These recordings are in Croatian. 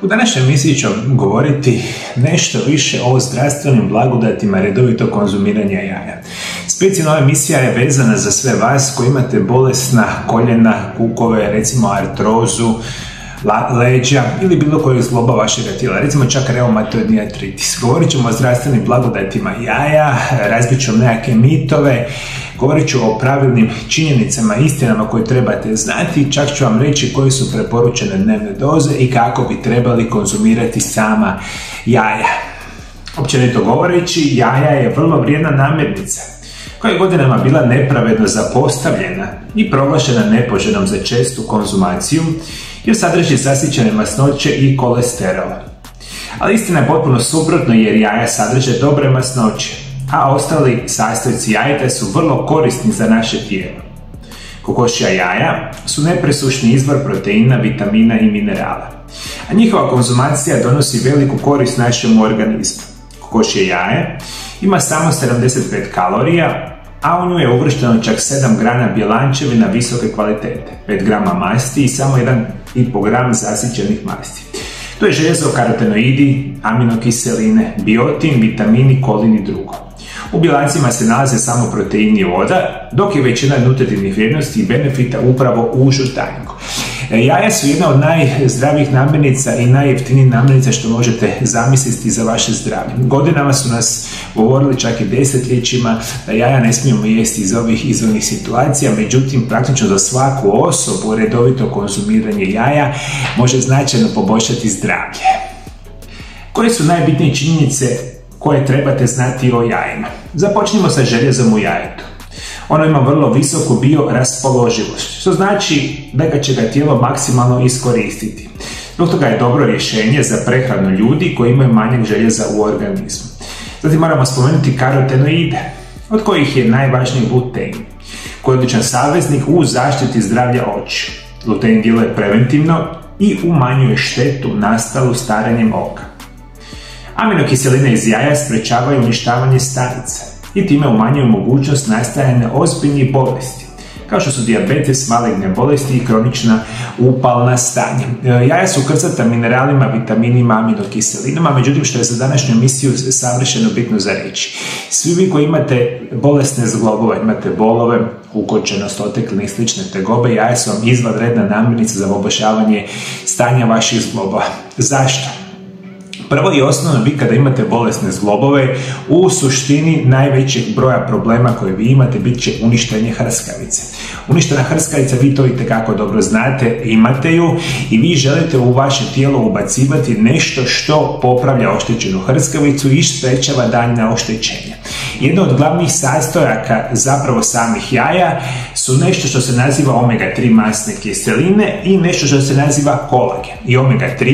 U današnjoj emisiji ću vam govoriti nešto više o zdravstvenim blagodatima redovitog konzumiranja jaja. Specijalna ova emisija je vezana za sve vas koji imate bolesna koljena, kukove, recimo artrozu, leđa ili bilo koje zloba vašega tijela, recimo čak reumatoidni artritis. Govorit ćemo o zdravstvenim blagodatima jaja, razbit ću nekakve mitove, govorit ću o pravilnim činjenicama, istinama koje trebate znati, čak ću vam reći koje su preporučene dnevne doze i kako bi trebali konzumirati sama jaja. Općenito govoreći, jaja je vrlo vrijedna namirnica koja je godinama bila nepravedno zapostavljena i proglašena nepoželjnom za čestu konzumaciju jer sadrži zasićene masnoće i kolesterola. Ali istina je potpuno suprotno jer jaja sadrže dobre masnoće, a ostali sastojci jajeta su vrlo korisni za naše tijelo. Kokošja jaja su nepresušni izvor proteina, vitamina i minerala, a njihova konzumacija donosi veliku korist našemu organizmu. Kokošje jaje ima samo 75 kalorija, a u nju je uvršteno čak 7 grana bjelančevina visoke kvalitete, 5 grama masti i samo 1,5 gram zasićenih masti. To je željezo, karotenoidi, aminokiseline, biotin, vitamini, kolin i drugo. U bjelancima se nalaze samo proteini i voda, dok je većina nutritivnih vrijednosti i benefita upravo u žutanjku. Jaja su jedna od najzdravijih namirnica i najjeftinijih namirnica što možete zamisliti za vaše zdravlje. Godinama su nas govorili, čak i desetljećima, da jaja ne smijemo jesti iz ovih izvornih situacija, međutim praktično za svaku osobu redovito konzumiranje jaja može značajno poboljšati zdravlje. Koje su najbitnije činjenice koje trebate znati o jajima? Započnimo sa željezom u jajetu. Ono ima vrlo visoku bioraspoloživost, što znači da će ga tijelo maksimalno iskoristiti. Zbog toga je dobro rješenje za prehranu ljudi koji imaju manjak željeza u organizmu. Zatim moramo spomenuti karotenoide, od kojih je najvažniji lutein, koji je odličan saveznik u zaštiti zdravlja očiju. Lutein djeluje preventivno i umanjuje štetu nastalu starenjem oka. Aminokiseline iz jaja sprečavaju uništavanje stanica i time umanjuju mogućnost nastajanja ozbiljnih bolesti, kao što su dijabetes, maligne bolesti i kronična upalna stanja. Jaja su krcata mineralima, vitaminima, aminokiselinama, međutim što je za današnju emisiju savršeno bitno za reći. Svi vi koji imate bolesne zglobove, imate bolove, ukočenost, otekline i slične tegobe, jaja su vam izvanredna namirnica za poboljšavanje stanja vaših zglobova. Zašto? Prvo i osnovno, vi kada imate bolesne zglobove, u suštini najvećeg broja problema koje vi imate bit će uništenje hrskavice. Uništena hrskavica, vi to itekako dobro znate, imate ju i vi želite u vaše tijelo ubacivati nešto što popravlja oštećenu hrskavicu i sprečava daljnja oštećenja. Jedno od glavnih sastojaka zapravo samih jaja su nešto što se naziva omega-3 masne kiseline i nešto što se naziva kolagen. I omega-3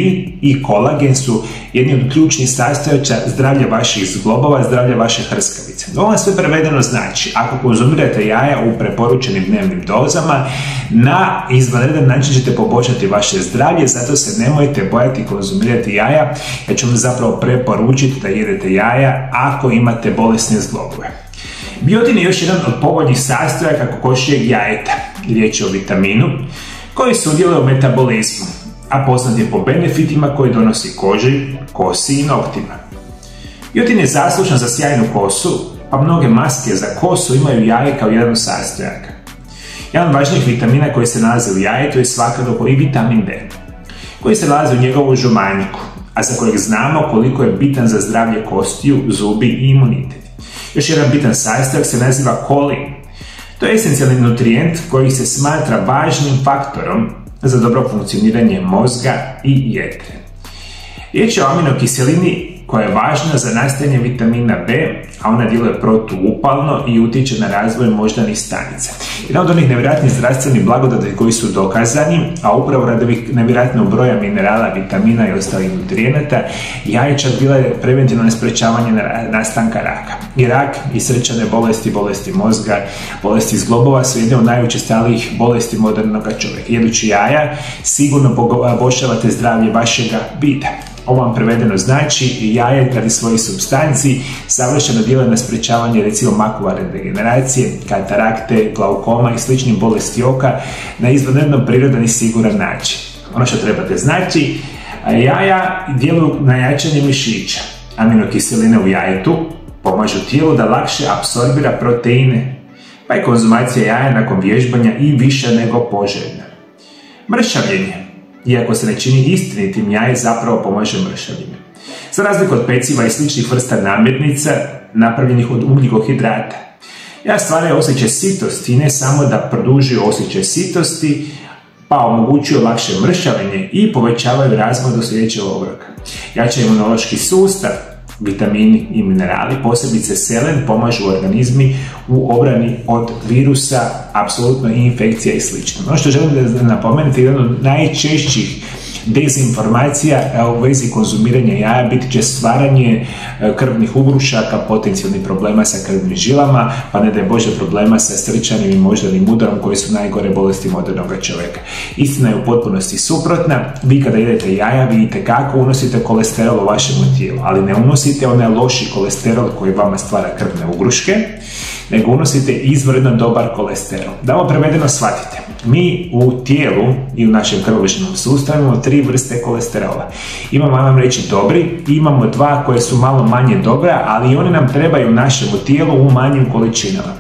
i kolagen su jedni od ključnih sastojaka zdravlja vaših zglobova, zdravlja vaše hrskavice. Ovo vam sve prevedeno znači, ako konzumirate jaja u preporučenim dnevnim dozama, na izvanredan način ćete poboljšati vaše zdravlje, zato se nemojte bojati konzumirati jaja. Ja ću vam zapravo preporučiti da jedete jaja ako imate bolesne zglobove. Biotin je još jedan od povoljnih sastojaka kokošjeg jajeta. Riječ je o vitaminu koji sudjeluje u metabolizmu, a poznat je po benefitima koji donosi koži, kosi i noktima. Biotin je zaslužan za sjajnu kosu, pa mnoge maske za kosu imaju jaje kao jedan od sastojaka. Jedan od važnijih vitamina koji se nalaze u jajetu je svakako i vitamin D, koji se nalazi u njegovu žumanjiku, a za kojeg znamo koliko je bitan za zdravlje kostiju, zubi i imunitet. Još jedan bitan sastojak se naziva kolin. To je esencijalni nutrijent koji se smatra važnim faktorom za dobro funkcioniranje mozga i jetre. Riječ je o aminokiselini koja je važna za nastajanje vitamina B, a ona djeluje protuupalno i utječe na razvoj moždanih stanica. Jedna od onih nevjerojatnih zdravstvenih blagodata koji su dokazani, a upravo radi ovih nevjerojatnog broja minerala, vitamina i ostalih nutrijenata, jaje čak bila je preventivno na sprečavanje nastanka raka. I rak, i srčane bolesti, bolesti mozga, bolesti zglobova su jedne od najučestalijih bolesti modernog čovjeka. Jedući jaja sigurno poboljšavate zdravlje vašega vida. Ovo vam prevedeno znači jaje radi svojih supstanci savršeno djeluje na sprečavanje recimo makularne degeneracije, katarakte, glaukoma i sličnih bolesti oka na izvanredno prirodan i siguran način. Ono što trebate znači, Jaja djeluju na jačanje mišića. Aminokiseline u jajetu pomažu tijelu da lakše apsorbira proteine, pa je konzumacija jaja nakon vježbanja i više nego poželjna. Mršavljenje. Iako se ne čini istinitim, jaje zapravo pomaže mršavljenju. Za razliku od peciva i sličnih vrsta namirnica napravljenih od ugljikohidrata, jaja stvaraju osjećaj sitosti i ne samo da produžuju osjećaj sitosti, pa omogućuju lakše mršavljenje i povećavaju razvoj do sljedećeg obroka. Jača imunološki sustav, vitamini i minerali, posebice selen, pomažu organizmi u obrani od virusa, apsolutno i infekcija i sl. Ono što želim da napomenuti, jedan od najčešćih dezinformacija u vezi konzumiranja jaja biti će stvaranje krvnih ugrušaka, potencijalnih problema sa krvnim žilama, pa ne daj Bože problema sa srčanim i moždanim udarom koji su najgore bolesti modernog čovjeka. Istina je u potpunosti suprotna. Vi kada jedete jaja vidite kako unosite kolesterol u vašem tijelu, ali ne unosite onaj loši kolesterol koji vama stvara krvne ugruške, nego unosite izvanredno dobar kolesterol. Da ovo prevedeno shvatite. Mi u tijelu i u našem krvožilnom sustavu imamo 3 vrste kolesterola. Imamo, vam reći, dobri i imamo 2 koje su malo manje dobra, ali i oni nam trebaju u našem tijelu u manjim količinama.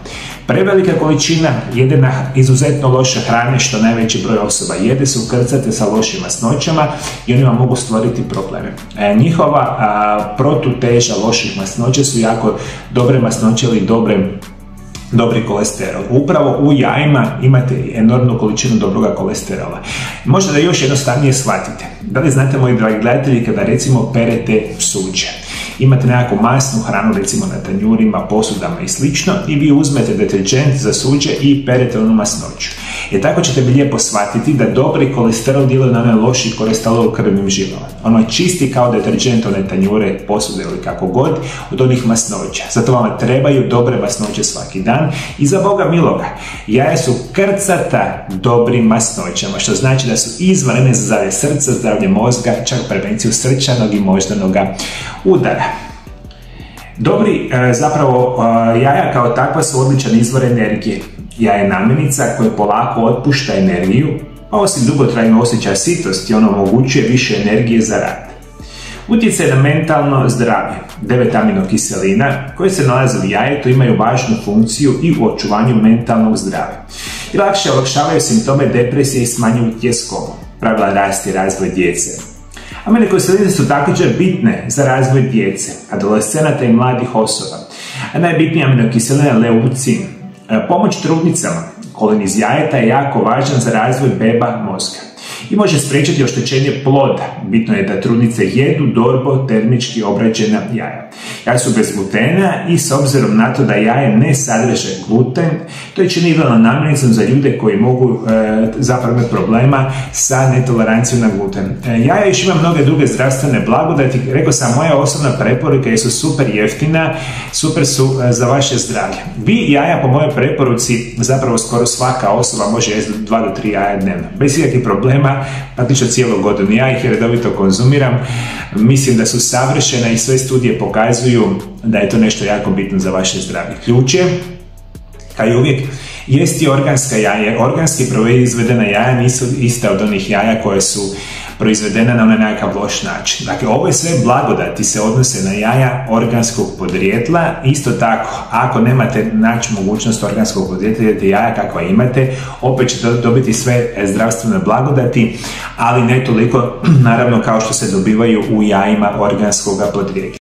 Prevelika količina jedena izuzetno loše hrane, što najveći broj osoba jede, su krcate sa lošim masnoćama i oni vam mogu stvoriti probleme. Njihova protuteža loših masnoća su jako dobre masnoće ili dobri kolesterol. Upravo u jajima imate enormnu količinu dobroga kolesterola. Možda da još jednostavnije shvatite. Da li znate, moji dragi gledatelji, kada recimo perete suđe, imate nekakvu masnu hranu, recimo na tanjurima, posudama i slično, i vi uzmete deterđent za suđe i perete onu masnoću. Tako ćete bi lijepo shvatiti da dobri kolesterol djeluje na onaj loši kolesterol u krvnim žilama. Ono je čisti kao deterđent, one tanjure, posude ili kako god, od onih masnoća. Zato vam trebaju dobre masnoće svaki dan i za Boga miloga, jaja su krcata dobrim masnoćama, što znači da su izvanredne za zdravlje srca, zdravlje mozga, čak prevenciju srčanog i moždanog udara. Dobri, zapravo, jaja kao takva su odličan izvor energije. Jaje je namirnica koja polako otpušta energiju, a osim dugotrajnog osjećaja sitosti, ono omogućuje više energije za rad. Utjecaj na mentalno zdravlje. 9 aminokiselina koje se nalaze u jajetu imaju važnu funkciju i u očuvanju mentalnog zdravlja. I lakše olakšavaju simptome depresije i smanjuju tjeskobu, pravilan rast i razvoj djece. Aminokiseline su također bitne za razvoj djece, adolescenata i mladih osoba. A najbitnija aminokiselina je leucin. Pomoć trudnicama, kolen iz jajeta, je jako važan za razvoj beba mozga i može spriječiti oštećenje ploda. Bitno je da trudnice jedu dobro termički obrađena jaja. Jaja su bez glutena i s obzirom na to da jaje ne sadrže gluten, to je čini idealnom namirnicom za ljude koji mogu zapravo imati problema sa netolerancijom na gluten. Jaja još ima mnoge druge zdravstvene blagodati. Rekao sam, moja osobna preporuka je su super jeftina, super su za vaše zdravlje. Vi jaja po mojoj preporuci, zapravo skoro svaka osoba može jesti 2 do 3 jaja dnevno, bez ikakvih problema, praktično cijelu godinu. Ja ih redovito konzumiram, mislim da su savršena i sve studije pokazuju da je to nešto jako bitno za vaše zdravlje. Ključ je, kao i uvijek, jesti organska jaja. Organski proizvedena jaja nisu ista od onih jaja koje su proizvedena na onaj nekakav loš način. Dakle, ove sve blagodati se odnose na jaja organskog podrijetla. Isto tako, ako nemate naći mogućnost organskog podrijetla, jedete jaja kakva imate, opet ćete dobiti sve zdravstvene blagodati, ali ne toliko, naravno, kao što se dobivaju u jajima organskog podrijetla.